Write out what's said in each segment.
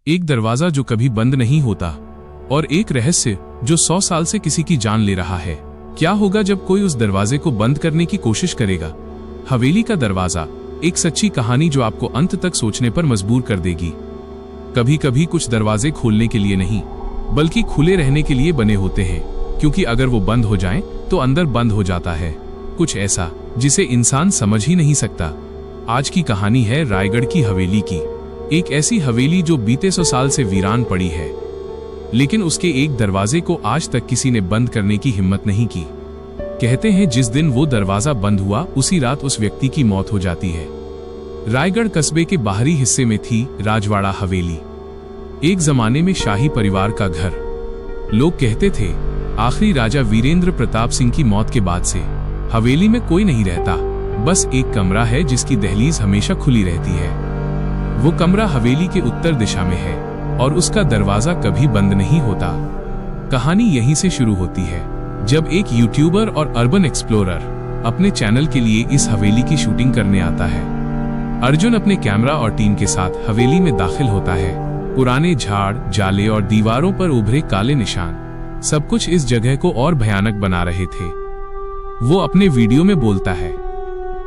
एक दरवाजा जो कभी बंद नहीं होता और एक रहस्य जो 100 साल से किसी की जान ले रहा है। क्या होगा जब कोई उस दरवाजे को बंद करने की कोशिश करेगा? हवेली का दरवाजा, एक सच्ची कहानी जो आपको अंत तक सोचने पर मजबूर कर देगी। कभी कभी कुछ दरवाजे खोलने के लिए नहीं बल्कि खुले रहने के लिए बने होते हैं, क्योंकि अगर वो बंद हो जाएं तो अंदर बंद हो जाता है कुछ ऐसा जिसे इंसान समझ ही नहीं सकता। आज की कहानी है रायगढ़ की हवेली की। एक ऐसी हवेली जो बीते 100 साल से वीरान पड़ी है, लेकिन उसके एक दरवाजे को आज तक किसी ने बंद करने की हिम्मत नहीं की। कहते हैं जिस दिन वो दरवाजा बंद हुआ उसी रात उस व्यक्ति की मौत हो जाती है। रायगढ़ कस्बे के बाहरी हिस्से में थी राजवाड़ा हवेली, एक जमाने में शाही परिवार का घर। लोग कहते थे आखिरी राजा वीरेंद्र प्रताप सिंह की मौत के बाद से हवेली में कोई नहीं रहता, बस एक कमरा है जिसकी दहलीज हमेशा खुली रहती है। वो कमरा हवेली के उत्तर दिशा में है और उसका दरवाजा कभी बंद नहीं होता। कहानी यहीं से शुरू होती है जब एक यूट्यूबर और अर्बन एक्सप्लोरर अपने चैनल के लिए इस हवेली की शूटिंग करने आता है। अर्जुन अपने कैमरा और टीम के साथ हवेली में दाखिल होता है। पुराने झाड़, जाले और दीवारों पर उभरे काले निशान सब कुछ इस जगह को और भयानक बना रहे थे। वो अपने वीडियो में बोलता है,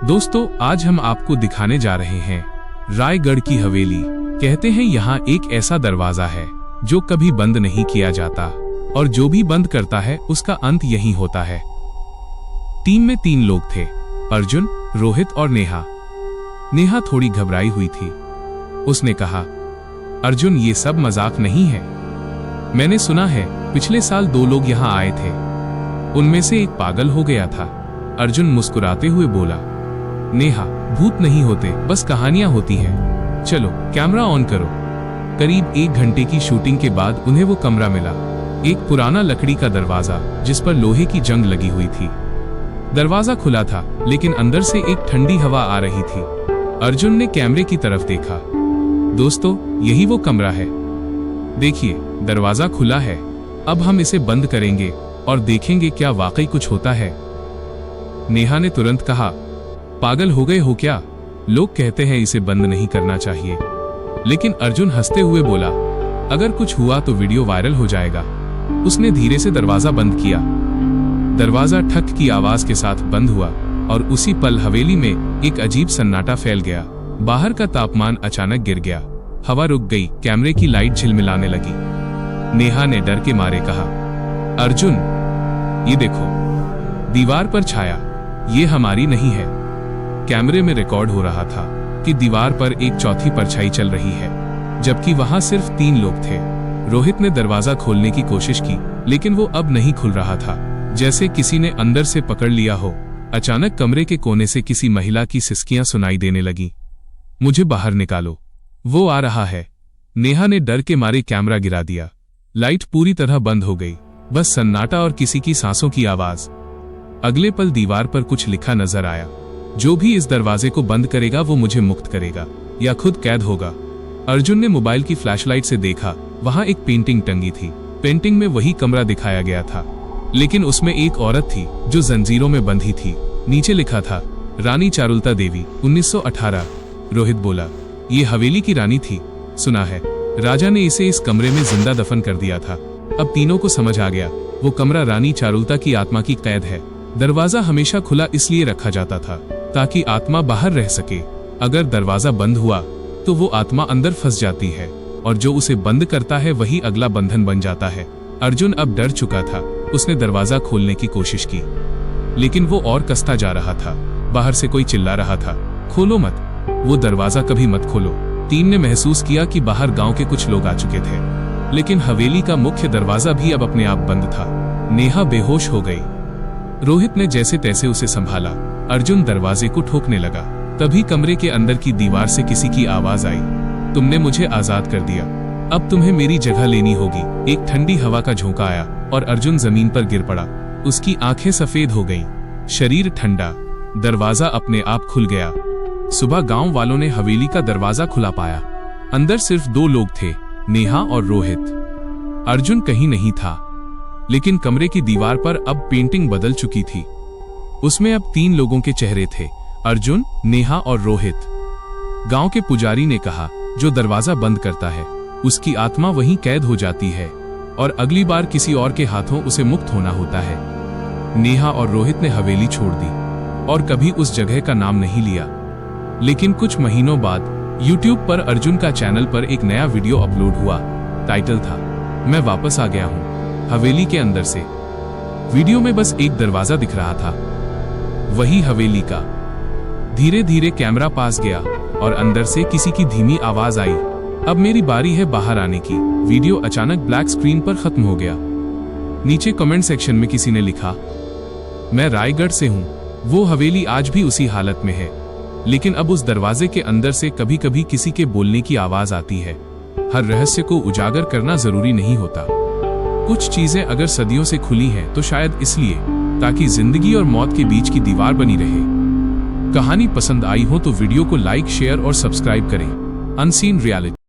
दोस्तों आज हम आपको दिखाने जा रहे हैं रायगढ़ की हवेली। कहते हैं यहाँ एक ऐसा दरवाजा है जो कभी बंद नहीं किया जाता और जो भी बंद करता है उसका अंत यही होता है। टीम में 3 लोग थे, अर्जुन, रोहित और नेहा। नेहा थोड़ी घबराई हुई थी। उसने कहा, अर्जुन ये सब मजाक नहीं है। मैंने सुना है पिछले साल 2 लोग यहाँ आए थे, उनमें से एक पागल हो गया था। अर्जुन मुस्कुराते हुए बोला, नेहा भूत नहीं होते, बस कहानियां होती हैं। चलो कैमरा ऑन करो। करीब 1 घंटे की शूटिंग के बाद उन्हें वो कमरा मिला, एक पुराना लकड़ी का दरवाजा जिस पर लोहे की जंग लगी हुई थी। दरवाजा खुला था लेकिन अंदर से एक ठंडी हवा आ रही थी। अर्जुन ने कैमरे की तरफ देखा। दोस्तों यही वो कमरा है, देखिए दरवाजा खुला है। अब हम इसे बंद करेंगे और देखेंगे क्या वाकई कुछ होता है। नेहा ने तुरंत कहा, पागल हो गए हो क्या? लोग कहते हैं इसे बंद नहीं करना चाहिए। लेकिन अर्जुन हंसते हुए बोला, अगर कुछ हुआ तो वीडियो वायरल हो जाएगा। उसने धीरे से दरवाजा बंद किया। दरवाजा ठक की आवाज के साथ बंद हुआ और उसी पल हवेली में एक अजीब सन्नाटा फैल गया। बाहर का तापमान अचानक गिर गया, हवा रुक गई, कैमरे की लाइट झिलमिलाने लगी। नेहा ने डर के मारे कहा, अर्जुन ये देखो, दीवार पर छाया, ये हमारी नहीं है। कैमरे में रिकॉर्ड हो रहा था कि दीवार पर एक चौथी परछाई चल रही है, जबकि वहां सिर्फ 3 लोग थे। रोहित ने दरवाजा खोलने की कोशिश की लेकिन वो अब नहीं खुल रहा था, जैसे किसी ने अंदर से पकड़ लिया हो। अचानक कमरे के कोने से किसी महिला की सिसकियां सुनाई देने लगी। मुझे बाहर निकालो, वो आ रहा है। नेहा ने डर के मारे कैमरा गिरा दिया। लाइट पूरी तरह बंद हो गई, बस सन्नाटा और किसी की सांसों की आवाज। अगले पल दीवार पर कुछ लिखा नजर आया, जो भी इस दरवाजे को बंद करेगा वो मुझे मुक्त करेगा या खुद कैद होगा। अर्जुन ने मोबाइल की फ्लैशलाइट से देखा, वहां एक पेंटिंग टंगी थी। पेंटिंग में वही कमरा दिखाया गया था, लेकिन उसमें एक औरत थी जो जंजीरों में बंधी थी। नीचे लिखा था, रानी चारुलता देवी 1918। रोहित बोला, ये हवेली की रानी थी, सुना है राजा ने इसे इस कमरे में जिंदा दफन कर दिया था। अब तीनों को समझ आ गया, वो कमरा रानी चारुलता की आत्मा की कैद है। दरवाजा हमेशा खुला इसलिए रखा जाता था ताकि आत्मा बाहर रह सके। अगर दरवाजा बंद हुआ तो वो आत्मा अंदर फंस जाती है और जो उसे बंद करता है वही अगला बंधन बन जाता है। अर्जुन अब डर चुका था। उसने दरवाजा खोलने की कोशिश की लेकिन वो और कसता जा रहा था। बाहर से कोई चिल्ला रहा था, खोलो मत, वो दरवाजा कभी मत खोलो। टीम ने महसूस किया कि बाहर गांव के कुछ लोग आ चुके थे, लेकिन हवेली का मुख्य दरवाजा भी अब अपने आप बंद था। नेहा बेहोश हो गई। रोहित ने जैसे तैसे उसे संभाला। अर्जुन दरवाजे को ठोकने लगा। तभी कमरे के अंदर की दीवार से किसी की आवाज आई, तुमने मुझे आजाद कर दिया, अब तुम्हें मेरी जगह लेनी होगी। एक ठंडी हवा का झोंका आया और अर्जुन जमीन पर गिर पड़ा। उसकी आंखें सफेद हो गईं, शरीर ठंडा। दरवाजा अपने आप खुल गया। सुबह गांव वालों ने हवेली का दरवाजा खुला पाया। अंदर सिर्फ 2 लोग थे, नेहा और रोहित। अर्जुन कहीं नहीं था, लेकिन कमरे की दीवार पर अब पेंटिंग बदल चुकी थी। उसमें अब 3 लोगों के चेहरे थे, अर्जुन, नेहा और रोहित। गांव के पुजारी ने कहा, जो दरवाजा बंद करता है उसकी आत्मा वहीं कैद हो जाती है और अगली बार किसी और के हाथों उसे मुक्त होना होता है। नेहा और रोहित ने हवेली छोड़ दी और कभी उस जगह का नाम नहीं लिया। लेकिन कुछ महीनों बाद YouTube पर अर्जुन का चैनल पर एक नया वीडियो अपलोड हुआ। टाइटल था, मैं वापस आ गया हूं हवेली के अंदर से। वीडियो में बस एक दरवाजा दिख रहा था, वही हवेली का। धीरे धीरे कैमरा पास गया और अंदर से किसी की धीमी आवाज आई, अब मेरी बारी है बाहर आने की। वीडियो अचानक ब्लैक स्क्रीन पर खत्म हो गया। नीचे कमेंट सेक्शन में किसी ने लिखा, मैं रायगढ़ से हूं। वो हवेली आज भी उसी हालत में है, लेकिन अब उस दरवाजे के अंदर से कभी कभी किसी के बोलने की आवाज आती है। हर रहस्य को उजागर करना जरूरी नहीं होता। कुछ चीजें अगर सदियों से खुली हैं तो शायद इसलिए ताकि जिंदगी और मौत के बीच की दीवार बनी रहे। कहानी पसंद आई हो तो वीडियो को लाइक, शेयर और सब्सक्राइब करें। Unseen reality.